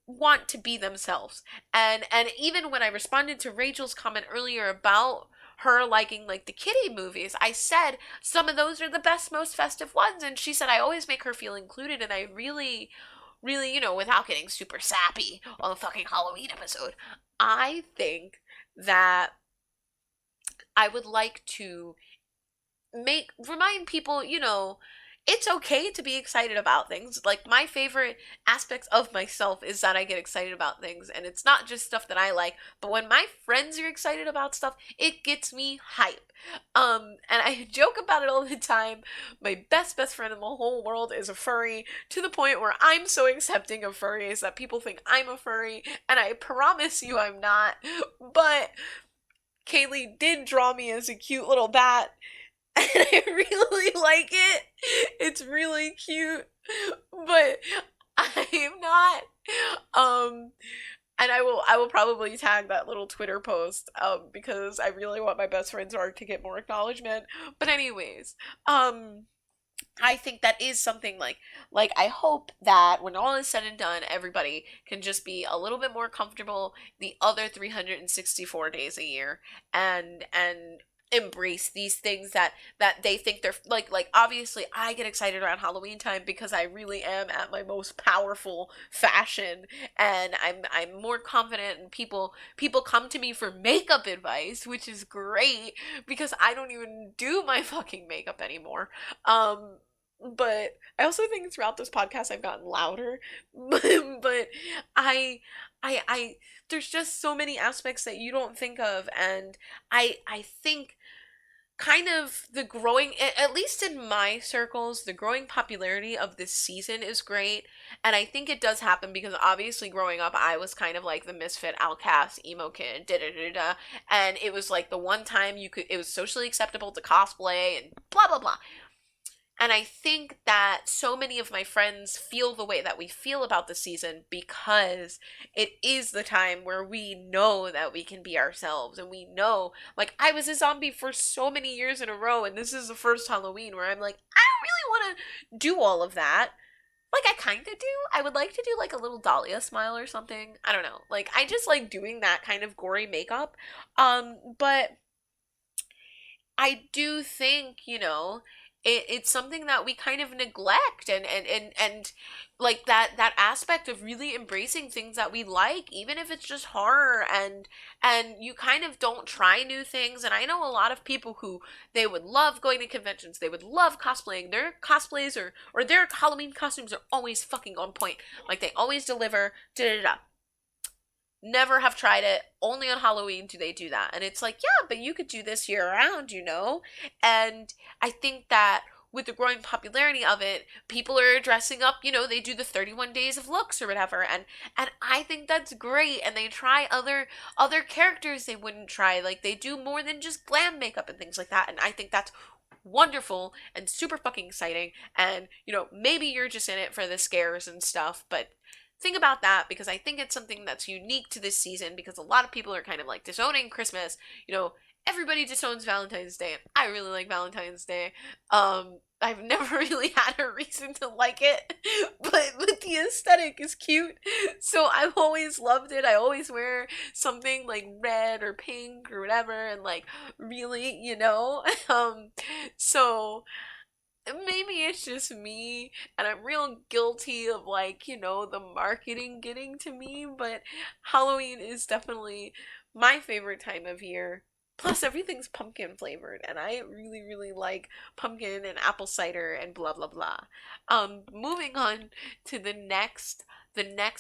want to be themselves. And even when I responded to Rachel's comment earlier about her liking like the kiddie movies, I said some of those are the best, most festive ones, and she said I always make her feel included, and I really, really, without getting super sappy on the fucking Halloween episode, I think that I would like to remind people, it's okay to be excited about things. Like my favorite aspects of myself is that I get excited about things, and it's not just stuff that I like, but when my friends are excited about stuff, it gets me hype. And I joke about it all the time. My best friend in the whole world is a furry, to the point where I'm so accepting of furries that people think I'm a furry, and I promise you I'm not. But Kaylee did draw me as a cute little bat, and I really like it. It's really cute, but I'm not. Um, and I will probably tag that little Twitter post, because I really want my best friend's art to get more acknowledgement. But anyways, um, I think that is something like I hope that when all is said and done, everybody can just be a little bit more comfortable the other 364 days a year and embrace these things that they think they're like obviously I get excited around Halloween time because I really am at my most powerful fashion and I'm more confident and people come to me for makeup advice, which is great because I don't even do my fucking makeup anymore. um but I also think throughout this podcast I've gotten louder. But I, I, there's just so many aspects that you don't think of, and I think kind of the growing, at least in my circles, the growing popularity of this season is great, and I think it does happen because obviously growing up I was kind of like the misfit outcast emo kid, da da da da, and it was like the one time it was socially acceptable to cosplay and blah blah blah. And I think that so many of my friends feel the way that we feel about the season because it is the time where we know that we can be ourselves and we know, like, I was a zombie for so many years in a row, and this is the first Halloween where I'm like, I don't really want to do all of that. Like, I kind of do. I would like to do, like, a little Dahlia smile or something. I don't know. Like, I just like doing that kind of gory makeup. But I do think, it's something that we kind of neglect and like that aspect of really embracing things that we like, even if it's just horror and you kind of don't try new things. And I know a lot of people who they would love going to conventions, they would love cosplaying. Their cosplays or their Halloween costumes are always fucking on point. Like they always deliver. Da da da. Never have tried it. Only on Halloween do they do that. And it's like, yeah, but you could do this year round, you know? And I think that with the growing popularity of it, people are dressing up, they do the 31 days of looks or whatever. And I think that's great. And they try other characters they wouldn't try. Like they do more than just glam makeup and things like that. And I think that's wonderful and super fucking exciting. And, maybe you're just in it for the scares and stuff, but think about that because I think it's something that's unique to this season because a lot of people are kind of like disowning Christmas. Everybody disowns Valentine's Day, and I really like Valentine's Day. I've never really had a reason to like it, but the aesthetic is cute, so I've always loved it. I always wear something like red or pink or whatever, and like really, so maybe it's just me and I'm real guilty of like, the marketing getting to me, but Halloween is definitely my favorite time of year. Plus everything's pumpkin flavored and I really really like pumpkin and apple cider and blah blah blah. Moving on to the next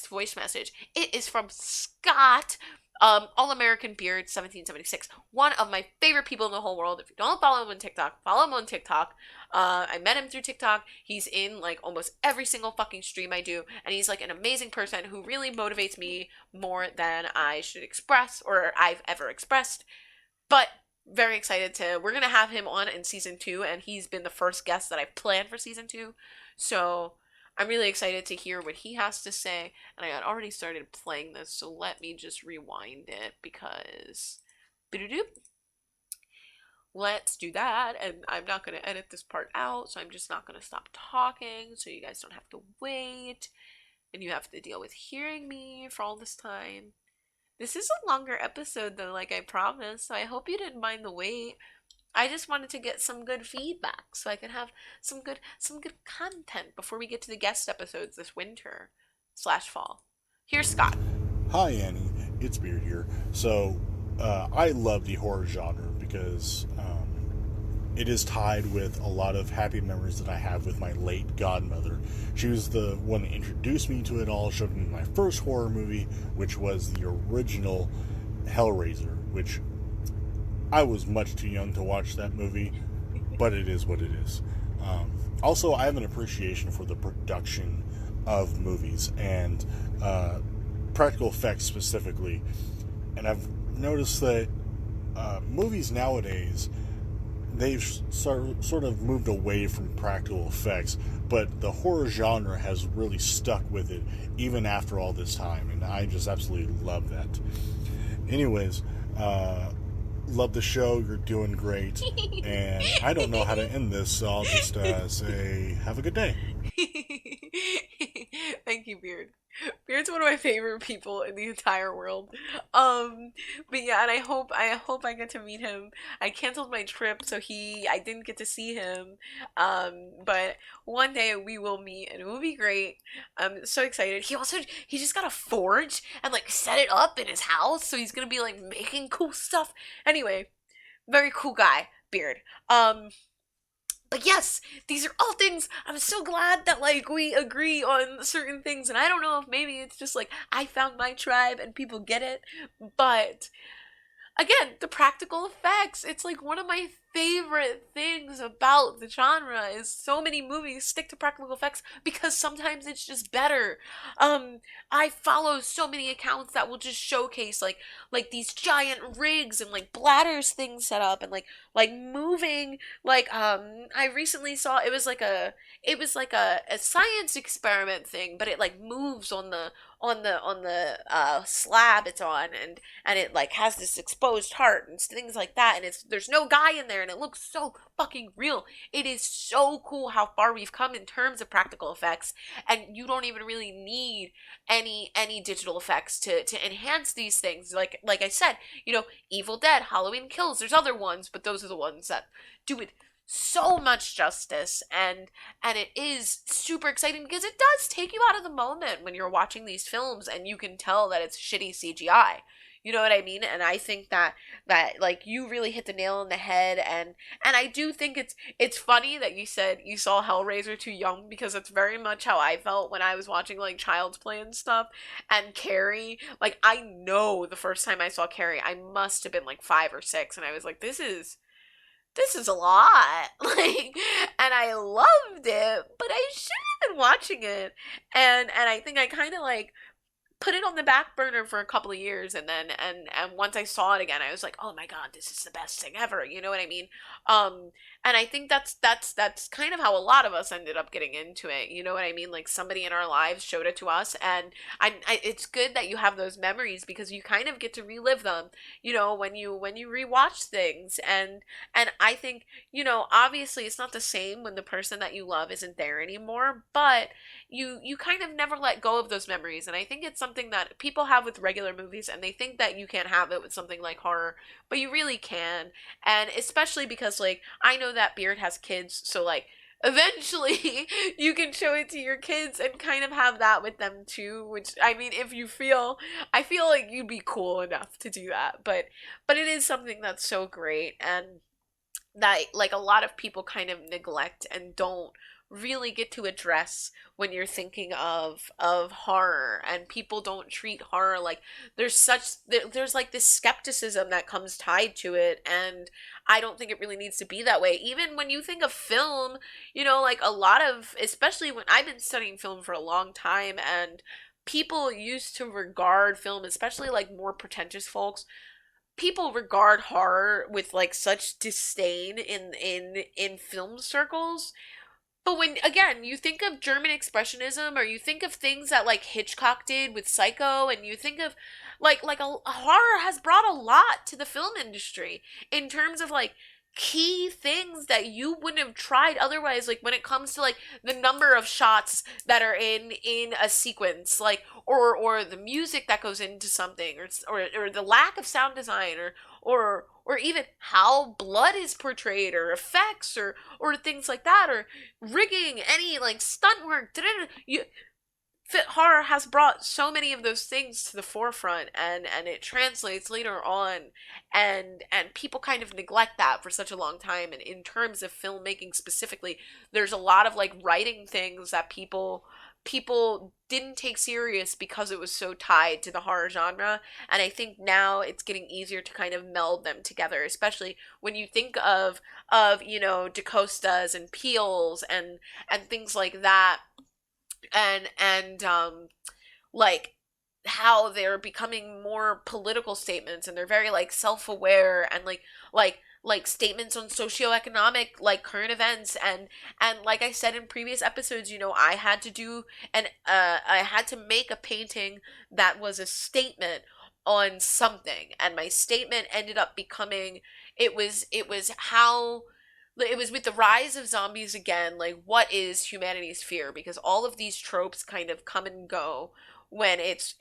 voice message. It is from Scott, All American Beard 1776. One of my favorite people in the whole world. If you don't follow him on TikTok, follow him on TikTok. I met him through TikTok. He's in like almost every single fucking stream I do, and he's like an amazing person who really motivates me more than I should express or I've ever expressed. But very excited we're gonna have him on in season 2, and he's been the first guest that I've planned for season 2. So I'm really excited to hear what he has to say, and I had already started playing this, so let me just rewind it because let's do that. And I'm not going to edit this part out, so I'm just not going to stop talking so you guys don't have to wait and you have to deal with hearing me for all this time. This is a longer episode though, like I promised, so I hope you didn't mind the wait. I just wanted to get some good feedback so I can have some good content before we get to the guest episodes this winter slash fall. Here's Scott.
Hi, Annie. It's Beard here. So, I love the horror genre because it is tied with a lot of happy memories that I have with my late godmother. She was the one that introduced me to it all, showed me my first horror movie, which was the original Hellraiser, which I was much too young to watch that movie, but it is what it is. Also, I have an appreciation for the production of movies and practical effects specifically. And I've noticed that movies nowadays, they've sort of moved away from practical effects, but the horror genre has really stuck with it even after all this time, and I just absolutely love that. Anyways, love the show. You're doing great. And I don't know how to end this, so I'll just say, have a good day.
Thank you, Beard. Beard's one of my favorite people in the entire world. But yeah, and I hope I get to meet him. I canceled my trip, so I didn't get to see him. But one day we will meet, and it will be great. I'm so excited. He just got a forge and like set it up in his house, so he's gonna be like making cool stuff. Anyway, very cool guy, Beard. But yes, these are all things I'm so glad that like we agree on certain things, and I don't know if maybe it's just like I found my tribe and people get it, but again, the practical effects. It's like one of my favorite things about the genre is so many movies stick to practical effects because sometimes it's just better. Um, I follow so many accounts that will just showcase like these giant rigs and like bladders things set up and like moving I recently saw it was like a science experiment thing, but it like moves on the slab it's on, and it like has this exposed heart and things like that, and there's no guy in there, and it looks so fucking real. It is so cool how far we've come in terms of practical effects, and you don't even really need any digital effects to enhance these things. Like I said, Evil Dead, Halloween Kills, there's other ones, but those are the ones that do it so much justice, and it is super exciting because it does take you out of the moment when you're watching these films and you can tell that it's shitty CGI. You know what I mean? And I think that like you really hit the nail on the head, and I do think it's funny that you said you saw Hellraiser too young, because it's very much how I felt when I was watching like Child's Play and stuff. And Carrie, like I know the first time I saw Carrie, I must have been like 5 or 6, and I was like, this is a lot. Like, and I loved it, but I should have been watching it. And I think I kind of like put it on the back burner for a couple of years, and then and once I saw it again, I was like, oh my god, this is the best thing ever. You know what I mean? um and I think that's kind of how a lot of us ended up getting into it. You know what I mean? Like somebody in our lives showed it to us, and it's good that you have those memories because you kind of get to relive them, when you rewatch things. And I think, obviously it's not the same when the person that you love isn't there anymore, but you kind of never let go of those memories. And I think it's something that people have with regular movies, and they think that you can't have it with something like horror, but you really can. And especially because like I know that Beard has kids, so like eventually you can show it to your kids and kind of have that with them too, which I mean, if you feel I feel like you'd be cool enough to do that. But it is something that's so great, and that like a lot of people kind of neglect and don't really get to address when you're thinking of horror. And people don't treat horror like there's like this skepticism that comes tied to it, and I don't think it really needs to be that way. Even when you think of film, like a lot of, especially when I've been studying film for a long time, and people used to regard film, especially like more pretentious folks, people regard horror with like such disdain in film circles. But when again you think of German expressionism, or you think of things that like Hitchcock did with Psycho, and you think of a horror has brought a lot to the film industry in terms of like key things that you wouldn't have tried otherwise, like when it comes to like the number of shots that are in a sequence, like or the music that goes into something, or the lack of sound design, or even how blood is portrayed, or effects, or things like that, or rigging, any like stunt work. You Horror has brought so many of those things to the forefront, and it translates later on, and people kind of neglect that for such a long time. And in terms of filmmaking specifically, there's a lot of like writing things that people didn't take serious because it was so tied to the horror genre. And I think now it's getting easier to kind of meld them together, especially when you think of DaCosta's and Peele's and things like that, and like how they're becoming more political statements, and they're very like self-aware, and like statements on socioeconomic like current events. And like I said in previous episodes, I had to do and I had to make a painting that was a statement on something, and my statement ended up becoming, it was how, it was with the rise of zombies again, like what is humanity's fear, because all of these tropes kind of come and go when it's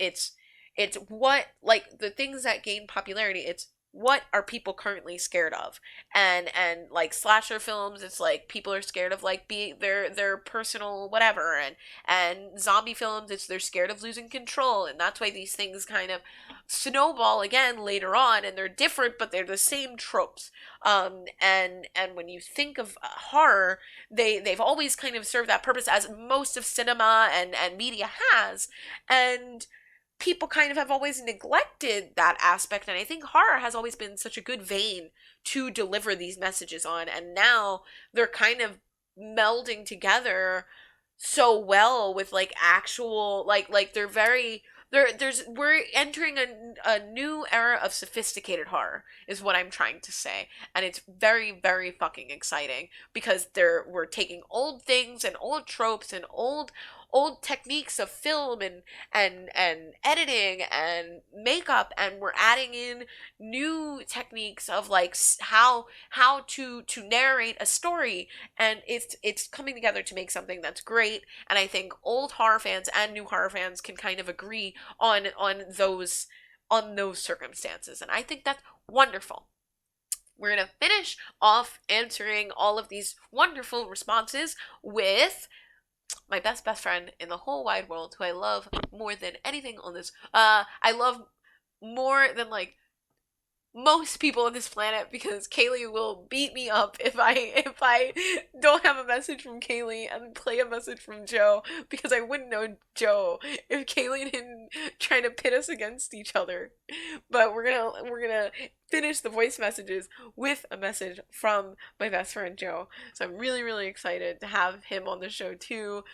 what, like the things that gain popularity, it's what are people currently scared of. And like slasher films, it's like people are scared of like be their personal whatever, and zombie films, it's they're scared of losing control, and that's why these things kind of snowball again later on, and they're different but they're the same tropes. And when you think of horror, they've always kind of served that purpose, as most of cinema and media has, and people kind of have always neglected that aspect, and I think horror has always been such a good vein to deliver these messages on, and now they're kind of melding together so well with like actual, like they're very, there's we're entering a new era of sophisticated horror is what I'm trying to say, and it's very very fucking exciting, because we're taking old things and old tropes and old techniques of film and editing and makeup, and we're adding in new techniques of like how to narrate a story, and it's coming together to make something that's great. And I think old horror fans and new horror fans can kind of agree on those circumstances, and I think that's wonderful. We're going to finish off answering all of these wonderful responses with my best friend in the whole wide world, who I love more than anything on this. I love more than like most people on this planet, because Kaylee will beat me up if I don't have a message from Kaylee and play a message from Joe, because I wouldn't know Joe if Kaylee didn't try to pit us against each other. But we're gonna finish the voice messages with a message from my best friend Joe. So I'm really really excited to have him on the show too.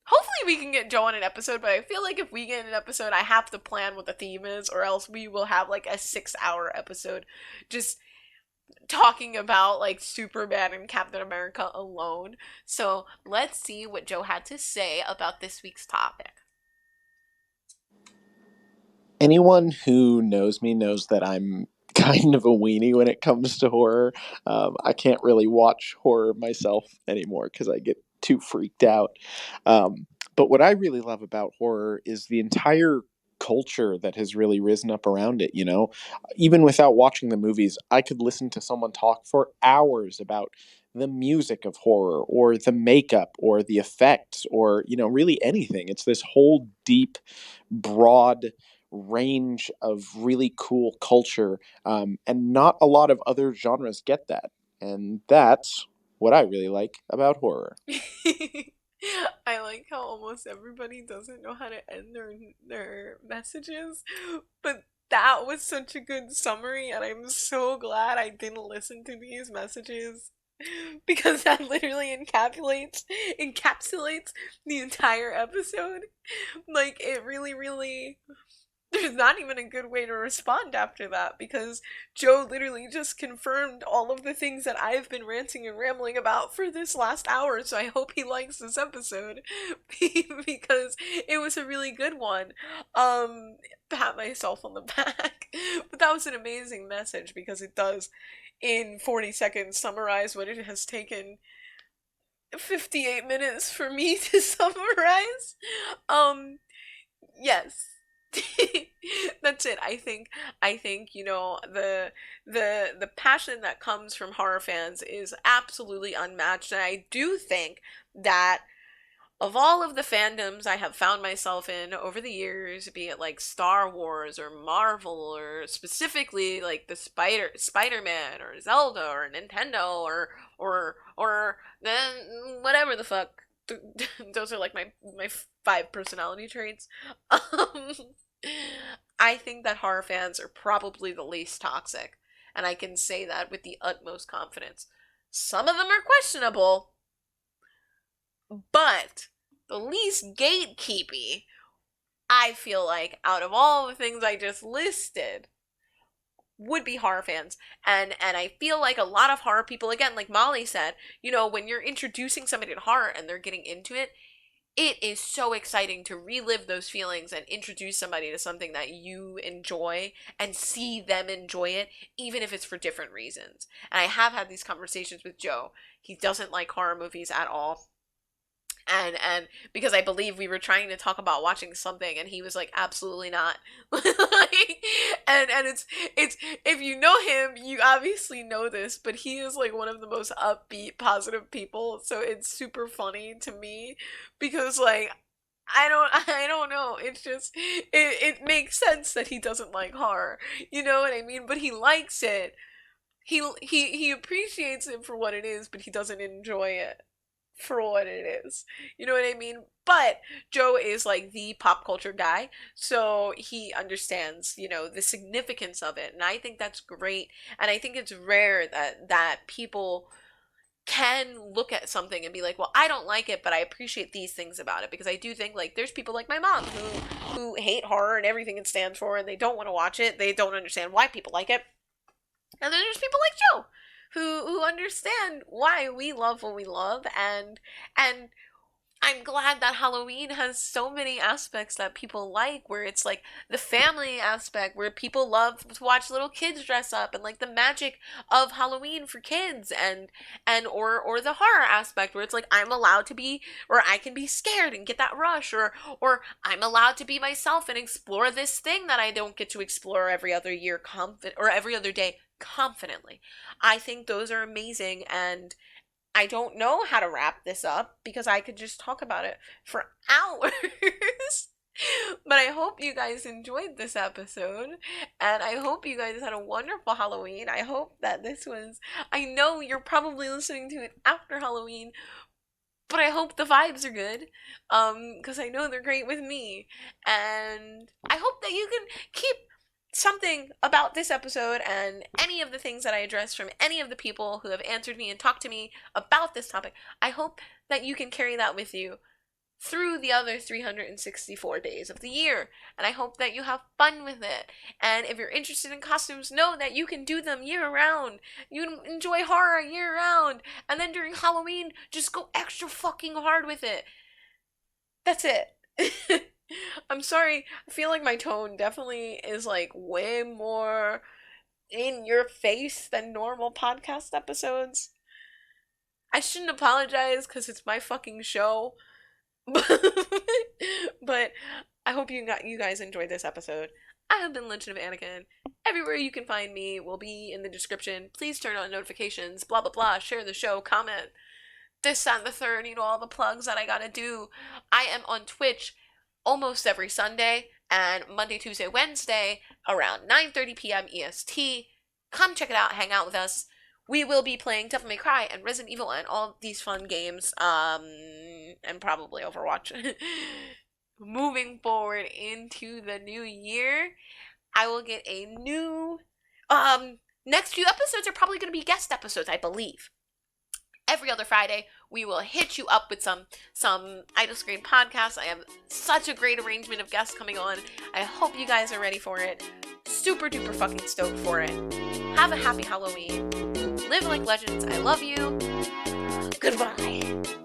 Hopefully we can get Joe on an episode, but I feel like if we get an episode, I have to plan what the theme is, or else we will have like a 6 hour episode just talking about like Superman and Captain America alone. So let's see what Joe had to say about this week's topic.
Anyone who knows me knows that I'm kind of a weenie when it comes to horror. I can't really watch horror myself anymore because I get too freaked out. But what I really love about horror is the entire culture that has really risen up around it. Even without watching the movies, I could listen to someone talk for hours about the music of horror or the makeup or the effects or really anything. It's this whole deep, broad range of really cool culture, and not a lot of other genres get that, and that's what I really like about horror.
I like how almost everybody doesn't know how to end their messages, but that was such a good summary, and I'm so glad I didn't listen to these messages, because that literally encapsulates the entire episode. Like it really really, there's not even a good way to respond after that, because Joe literally just confirmed all of the things that I've been ranting and rambling about for this last hour. So I hope he likes this episode because it was a really good one. Pat myself on the back. But that was an amazing message, because it does in 40 seconds summarize what it has taken 58 minutes for me to summarize. Yes. That's it. I think the passion that comes from horror fans is absolutely unmatched, and I do think that of all of the fandoms I have found myself in over the years, be it like Star Wars or Marvel or specifically like the Spider-Man or Zelda or Nintendo or then whatever the fuck. Those are like my five personality traits. Um, I think that horror fans are probably the least toxic, and I can say that with the utmost confidence. Some of them are questionable, but the least gatekeepy, I feel like, out of all the things I just listed, would be horror fans. And I feel like a lot of horror people, again, like Molly said, when you're introducing somebody to horror and they're getting into it, it is so exciting to relive those feelings and introduce somebody to something that you enjoy and see them enjoy it, even if it's for different reasons. And I have had these conversations with Joe. He doesn't like horror movies at all. And because I believe we were trying to talk about watching something and he was like, absolutely not. And it's if you know him, you obviously know this, but he is like one of the most upbeat, positive people. So it's super funny to me because like I don't know. It's just it makes sense that he doesn't like horror. You know what I mean? But he likes it. He appreciates it for what it is, but he doesn't enjoy it for what it is. You know what I mean? But Joe is like the pop culture guy, so he understands, the significance of it. And I think that's great. And I think it's rare that people can look at something and be like, well, I don't like it, but I appreciate these things about it. Because I do think like there's people like my mom who hate horror and everything it stands for and they don't want to watch it. They don't understand why people like it. And then there's people like Joe who understand why we love what we love, and I'm glad that Halloween has so many aspects that people like, where it's like the family aspect, where people love to watch little kids dress up, and like the magic of Halloween for kids, or the horror aspect, where it's like I'm allowed to be, or I can be scared and get that rush, or I'm allowed to be myself and explore this thing that I don't get to explore every other year, or every other day confidently. I think those are amazing, and I don't know how to wrap this up because I could just talk about it for hours. But I hope you guys enjoyed this episode, and I hope you guys had a wonderful Halloween. I hope that I know you're probably listening to it after Halloween, but I hope the vibes are good, because I know they're great with me. And I hope that you can keep something about this episode and any of the things that I addressed from any of the people who have answered me and talked to me about this topic. I hope that you can carry that with you through the other 364 days of the year. And I hope that you have fun with it. And if you're interested in costumes, know that you can do them year round. You can enjoy horror year round. And then during Halloween, just go extra fucking hard with it. That's it. I'm sorry. I feel like my tone definitely is like way more in your face than normal podcast episodes. I shouldn't apologize because it's my fucking show. But I hope you guys enjoyed this episode. I have been Legend of Anakin. Everywhere you can find me will be in the description. Please turn on notifications, blah blah blah, share the show, comment, this, that, and the third, all the plugs that I gotta do. I am on Twitch almost every Sunday and Monday, Tuesday, Wednesday around 9:30 p.m. EST. Come check it out, hang out with us. We will be playing Devil May Cry and Resident Evil and all these fun games, and probably Overwatch. Moving forward into the new year, I will get a new, next few episodes are probably going to be guest episodes, I believe. Every other Friday, we will hit you up with some Idle Screen podcasts. I have such a great arrangement of guests coming on. I hope you guys are ready for it. Super duper fucking stoked for it. Have a happy Halloween. Live like legends. I love you. Goodbye.